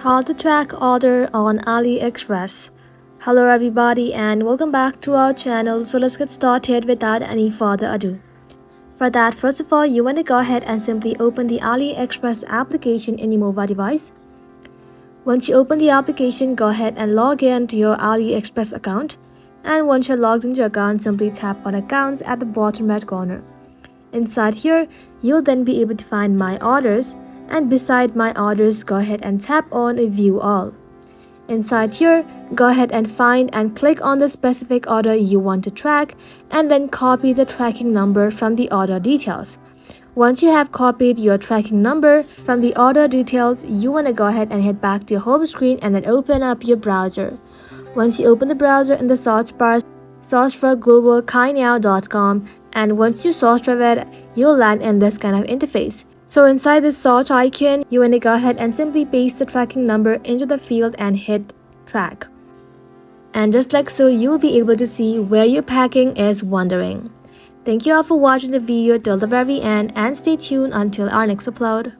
How to track order on AliExpress. Hello everybody and welcome back to our channel. So let's get started without any further ado. For that, first of all, you want to go ahead and simply open the AliExpress application in your mobile device. Once you open the application, go ahead and log in to your AliExpress account. And once you're logged into your account, simply tap on accounts at the bottom right corner. Inside here, you'll then be able to find my orders, and beside my orders, go ahead and tap on view all. Inside here, go ahead and find and click on the specific order you want to track, and then copy the tracking number from the order details. Once you have copied your tracking number from the order details, you want to go ahead and head back to your home screen and then open up your browser. Once you open the browser, in the search bar, search for globalkainow.com, and once you search for it, you'll land in this kind of interface. So inside this search icon, you want to go ahead and simply paste the tracking number into the field and hit track. And just like so, you'll be able to see where your packing is wandering. Thank you all for watching the video till the very end, and stay tuned until our next upload.